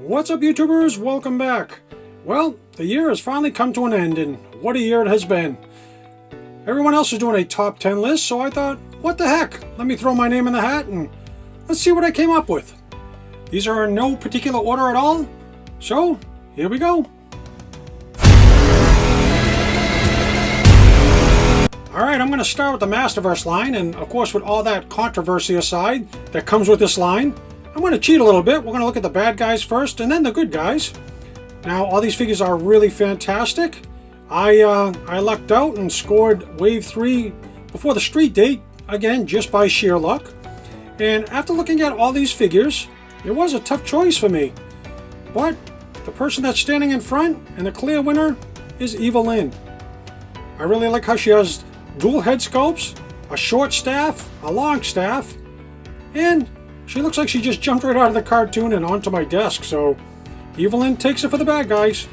What's up, YouTubers? Welcome back. Well, the year has finally come to an end, and what a year it has been. Everyone else is doing a top 10 list, so I thought, what the heck? Let me throw my name in the hat and let's see what I came up with. These are in no particular order at all, so here we go. Alright, I'm going to start with the Masterverse line, and of course with all that controversy aside that comes with this line, I'm going to cheat a little bit. We're going to look at the bad guys first and then the good guys. Now, all these figures are really fantastic. I lucked out and scored Wave 3 before the street date, again, just by sheer luck. And after looking at all these figures, it was a tough choice for me. But the person that's standing in front and the clear winner is Evelyn. I really like how she has dual head sculpts, a short staff, a long staff, and she looks like she just jumped right out of the cartoon and onto my desk, so Evelyn takes it for the bad guys.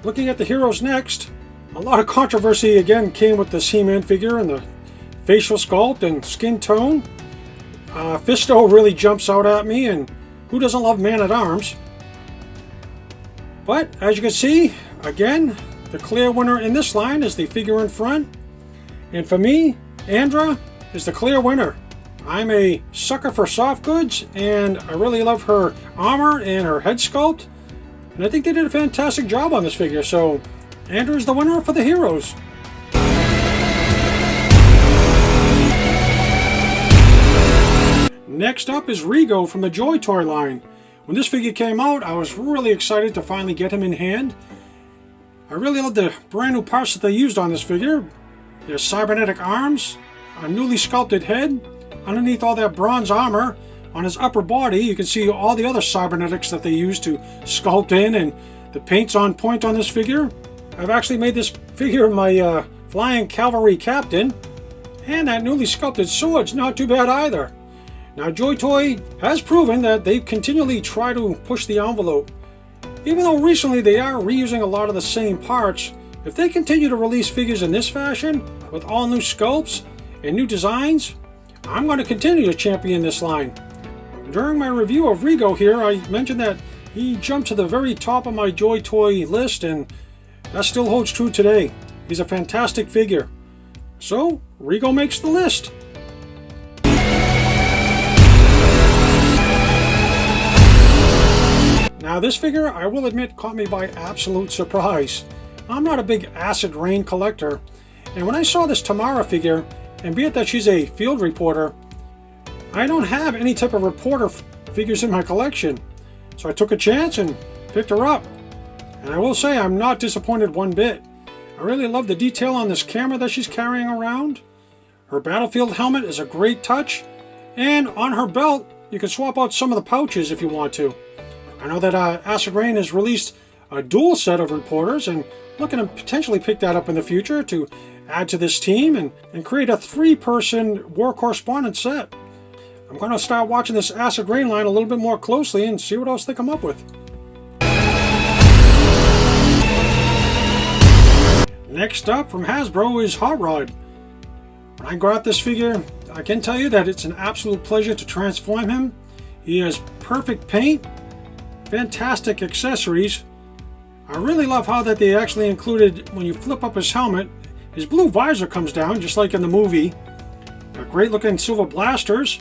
Looking at the heroes next, a lot of controversy again came with this He-Man figure and the facial sculpt and skin tone. Fisto really jumps out at me, and who doesn't love Man-at-Arms? But as you can see, again, the clear winner in this line is the figure in front. And for me, Andra is the clear winner. I'm a sucker for soft goods, and I really love her armor and her head sculpt. And I think they did a fantastic job on this figure, so Andra is the winner for the heroes. Next up is Rigo from the Joy Toy line. When this figure came out, I was really excited to finally get him in hand. I really love the brand new parts that they used on this figure. Their cybernetic arms, a newly sculpted head. Underneath all that bronze armor, on his upper body, you can see all the other cybernetics that they used to sculpt in, and the paint's on point on this figure. I've actually made this figure my flying cavalry captain, and that newly sculpted sword's not too bad either. Now, Joy Toy has proven that they continually try to push the envelope. Even though recently they are reusing a lot of the same parts, if they continue to release figures in this fashion, with all new sculpts and new designs, I'm going to continue to champion this line. During my review of Rigo here, I mentioned that he jumped to the very top of my Joy Toy list, and that still holds true today. He's a fantastic figure. So, Rigo makes the list. Now this figure, I will admit, caught me by absolute surprise. I'm not a big acid rain collector, and when I saw this Tamara figure, and be it that she's a field reporter, I don't have any type of reporter figures in my collection. So I took a chance and picked her up. And I will say I'm not disappointed one bit. I really love the detail on this camera that she's carrying around. Her battlefield helmet is a great touch. And on her belt, you can swap out some of the pouches if you want to. I know that Acid Rain has released a dual set of reporters, and looking to potentially pick that up in the future to add to this team and create a 3-person war correspondent set. I'm going to start watching this Acid Rain line a little bit more closely and see what else they come up with. Next up from Hasbro is Hot Rod. When I got this figure, I can tell you that it's an absolute pleasure to transform him. He has perfect paint, fantastic accessories. I really love how that they actually included, when you flip up his helmet, his blue visor comes down, just like in the movie. Great looking silver blasters.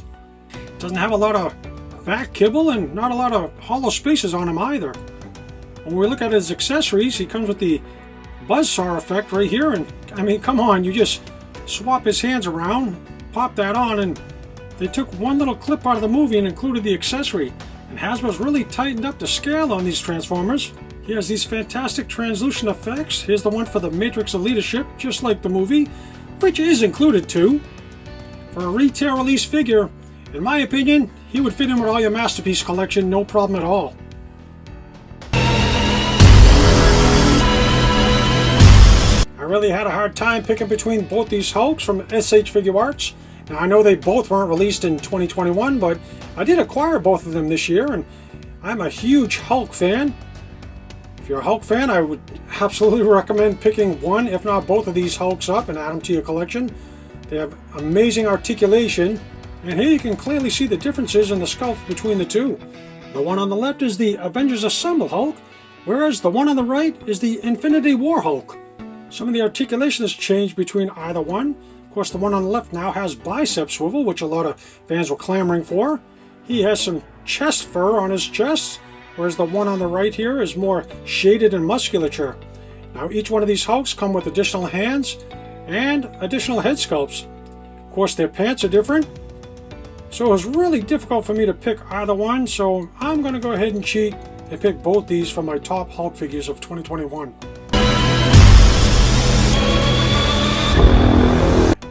Doesn't have a lot of back kibble and not a lot of hollow spaces on him either. When we look at his accessories, he comes with the buzzsaw effect right here. And I mean, come on, you just swap his hands around, pop that on, and they took one little clip out of the movie and included the accessory. And Hasbro's really tightened up the scale on these Transformers. He has these fantastic translucent effects. Here's the one for the Matrix of Leadership, just like the movie, which is included too. For a retail release figure, in my opinion, he would fit in with all your Masterpiece collection, no problem at all. I really had a hard time picking between both these Hulks from SH Figure Arts. Now, I know they both weren't released in 2021, but I did acquire both of them this year, and I'm a huge Hulk fan. If you're a Hulk fan, I would absolutely recommend picking one, if not both of these Hulks up and add them to your collection. They have amazing articulation, and here you can clearly see the differences in the sculpt between the two. The one on the left is the Avengers Assemble Hulk, whereas the one on the right is the Infinity War Hulk. Some of the articulation has changed between either one. Of course, the one on the left now has bicep swivel, which a lot of fans were clamoring for. He has some chest fur on his chest, whereas the one on the right here is more shaded in musculature. Now, each one of these Hulks come with additional hands and additional head sculpts. Of course, their pants are different, so it was really difficult for me to pick either one, so I'm going to go ahead and cheat and pick both these for my top Hulk figures of 2021.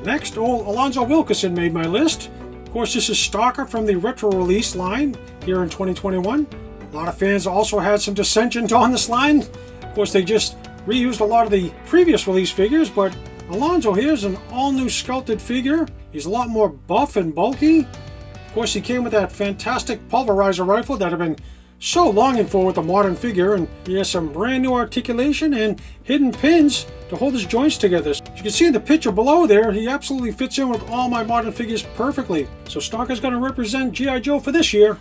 Next, old Alonzo Wilkerson made my list. Of course, this is Stalker from the retro release line here in 2021. A lot of fans also had some dissension on this line. Of course, they just reused a lot of the previous release figures, but Alonzo here is an all-new sculpted figure. He's a lot more buff and bulky. Of course, he came with that fantastic pulverizer rifle that I've been so longing for with a modern figure, and he has some brand new articulation and hidden pins to hold his joints together. As you can see in the picture below there, he absolutely fits in with all my modern figures perfectly. So Stalker's going to represent G.I. Joe for this year.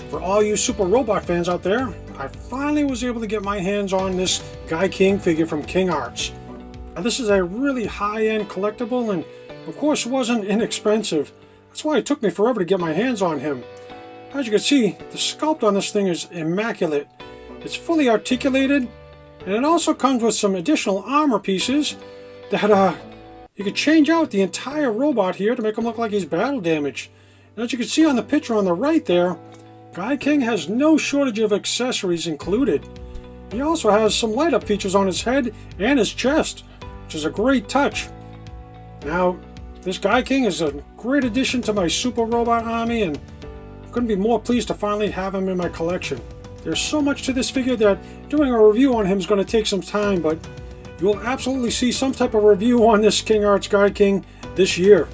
For all you Super Robot fans out there, I finally was able to get my hands on this Guy King figure from King Arts. Now, this is a really high-end collectible, and of course wasn't inexpensive. That's why it took me forever to get my hands on him. As you can see, the sculpt on this thing is immaculate. It's fully articulated, and it also comes with some additional armor pieces that you could change out the entire robot here to make him look like he's battle damaged. And as you can see on the picture on the right there, Guy King has no shortage of accessories included. He also has some light up features on his head and his chest, which is a great touch. Now, this Guy King is a great addition to my Super Robot army, and couldn't be more pleased to finally have him in my collection. There's so much to this figure that doing a review on him is going to take some time, but you'll absolutely see some type of review on this King Arts Guy King this year.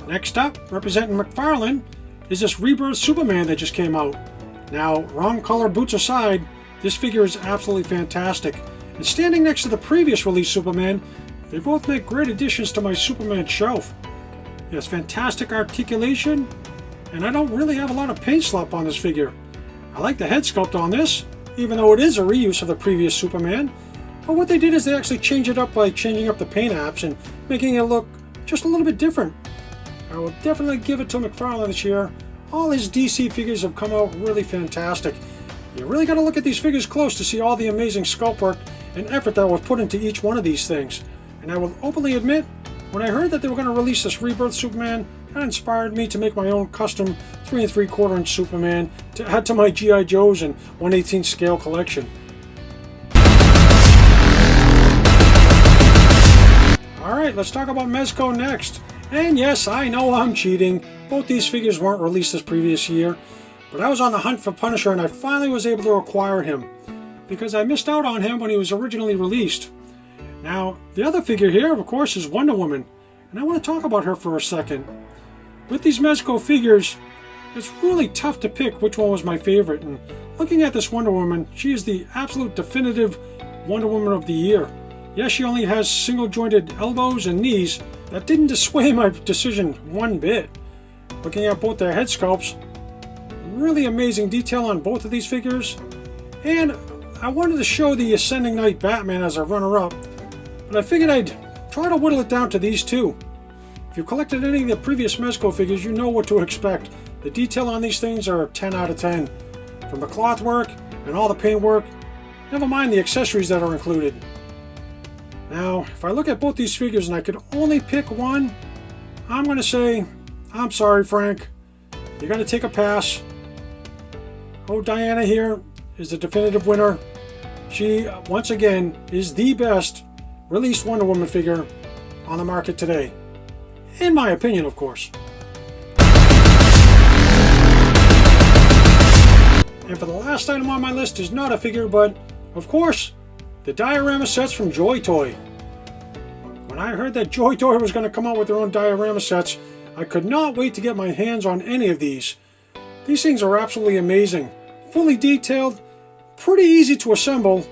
Next up, representing McFarlane, is this Rebirth Superman that just came out. Now, wrong color boots aside, this figure is absolutely fantastic. And standing next to the previous release Superman, they both make great additions to my Superman shelf. He has fantastic articulation, and I don't really have a lot of paint slop on this figure. I like the head sculpt on this, even though it is a reuse of the previous Superman. But what they did is they actually changed it up by changing up the paint apps and making it look just a little bit different. I will definitely give it to McFarlane this year. All his DC figures have come out really fantastic. You really got to look at these figures close to see all the amazing sculpt work and effort that was put into each one of these things. And I will openly admit, when I heard that they were going to release this Rebirth Superman, that inspired me to make my own custom 3 3/4 inch Superman to add to my G.I. Joes and 1/18 scale collection. Alright, let's talk about Mezco next. And yes, I know I'm cheating. Both these figures weren't released this previous year, but I was on the hunt for Punisher and I finally was able to acquire him, because I missed out on him when he was originally released. Now, the other figure here, of course, is Wonder Woman, and I want to talk about her for a second. With these Mezco figures, it's really tough to pick which one was my favorite, and looking at this Wonder Woman, she is the absolute definitive Wonder Woman of the year. Yes, she only has single-jointed elbows and knees. That didn't dissuade my decision one bit. Looking at both their head sculpts, really amazing detail on both of these figures. And I wanted to show the Ascending Knight Batman as a runner-up, but I figured I'd try to whittle it down to these two. If you've collected any of the previous Mezco figures, you know what to expect. The detail on these things are 10 out of 10. From the cloth work and all the paint work, never mind the accessories that are included. Now, if I look at both these figures and I could only pick one, I'm going to say, I'm sorry, Frank. You're going to take a pass. Oh, Diana here is the definitive winner. She, once again, is the best released Wonder Woman figure on the market today. In my opinion, of course. And for the last item on my list is not a figure, but, of course, the diorama sets from Joy Toy. When I heard that Joy Toy was going to come out with their own diorama sets, I could not wait to get my hands on any of these. These things are absolutely amazing. Fully detailed, pretty easy to assemble,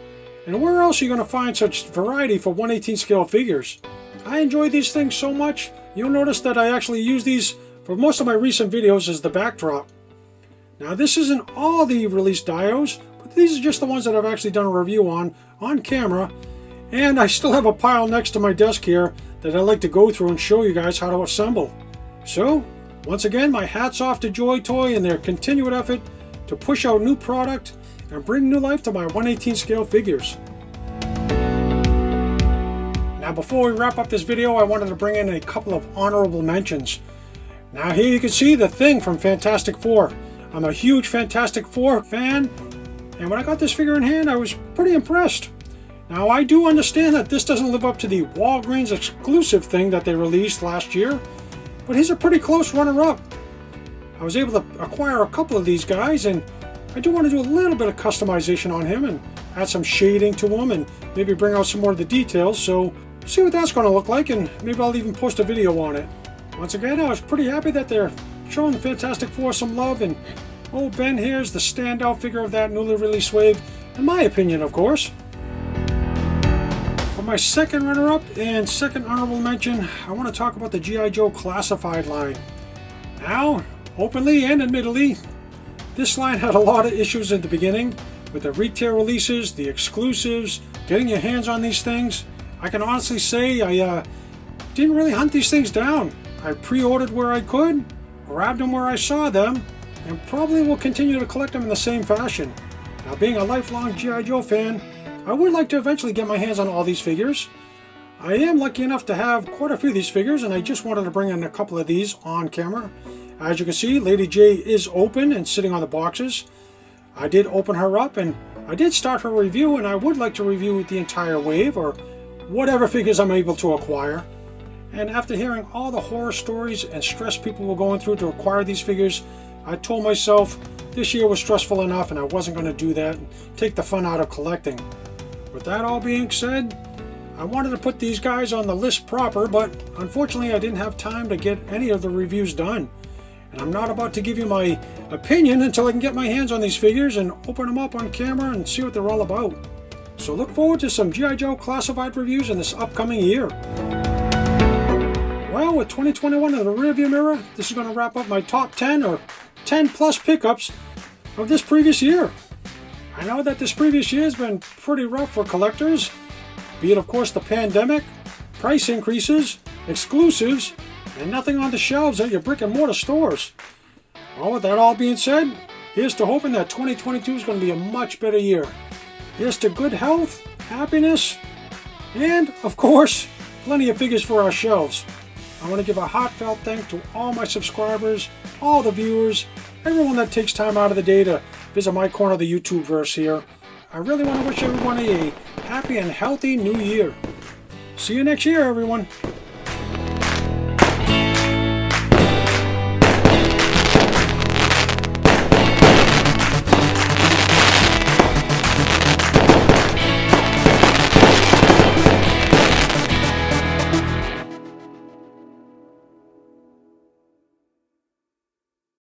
And where else are you going to find such variety for 1/18 scale figures? I enjoy these things so much. You'll notice that I actually use these for most of my recent videos as the backdrop. Now this isn't all the released dios, but these are just the ones that I've actually done a review on camera. And I still have a pile next to my desk here that I like to go through and show you guys how to assemble. So, once again, my hat's off to Joy Toy and their continued effort to push out new product and bring new life to my 1/18 scale figures. Now before we wrap up this video, I wanted to bring in a couple of honorable mentions. Now here you can see the Thing from Fantastic Four. I'm a huge Fantastic Four fan, and when I got this figure in hand, I was pretty impressed. Now I do understand that this doesn't live up to the Walgreens exclusive Thing that they released last year, but he's a pretty close runner-up. I was able to acquire a couple of these guys, and I do want to do a little bit of customization on him and add some shading to him and maybe bring out some more of the details, so see what that's going to look like, and maybe I'll even post a video on it. Once again, I was pretty happy that they're showing the Fantastic Four some love, and old Ben here's the standout figure of that newly released wave, in my opinion, of course. For my second runner-up and second honorable mention, I want to talk about the G.I. Joe Classified line. Now, openly and admittedly, this line had a lot of issues at the beginning with the retail releases, the exclusives, getting your hands on these things. I can honestly say I didn't really hunt these things down. I pre-ordered where I could, grabbed them where I saw them, and probably will continue to collect them in the same fashion. Now, being a lifelong G.I. Joe fan, I would like to eventually get my hands on all these figures. I am lucky enough to have quite a few of these figures, and I just wanted to bring in a couple of these on camera. As you can see, Lady J is open and sitting on the boxes. I did open her up, and I did start her review, and I would like to review the entire wave, or whatever figures I'm able to acquire. And after hearing all the horror stories and stress people were going through to acquire these figures, I told myself this year was stressful enough and I wasn't going to do that and take the fun out of collecting. With that all being said, I wanted to put these guys on the list proper, but unfortunately I didn't have time to get any of the reviews done. And I'm not about to give you my opinion until I can get my hands on these figures and open them up on camera and see what they're all about. So look forward to some G.I. Joe Classified reviews in this upcoming year. Well, with 2021 in the rearview mirror, this is going to wrap up my top 10 or 10 plus pickups of this previous year. I know that this previous year has been pretty rough for collectors, be it of course the pandemic, price increases, exclusives, and nothing on the shelves at your brick and mortar stores. Well, with that all being said, here's to hoping that 2022 is going to be a much better year. Here's to good health, happiness, and of course, plenty of figures for our shelves. I want to give a heartfelt thank to all my subscribers, all the viewers, everyone that takes time out of the day to visit my corner of the YouTube verse here. I really want to wish everyone a happy and healthy new year. See you next year, everyone.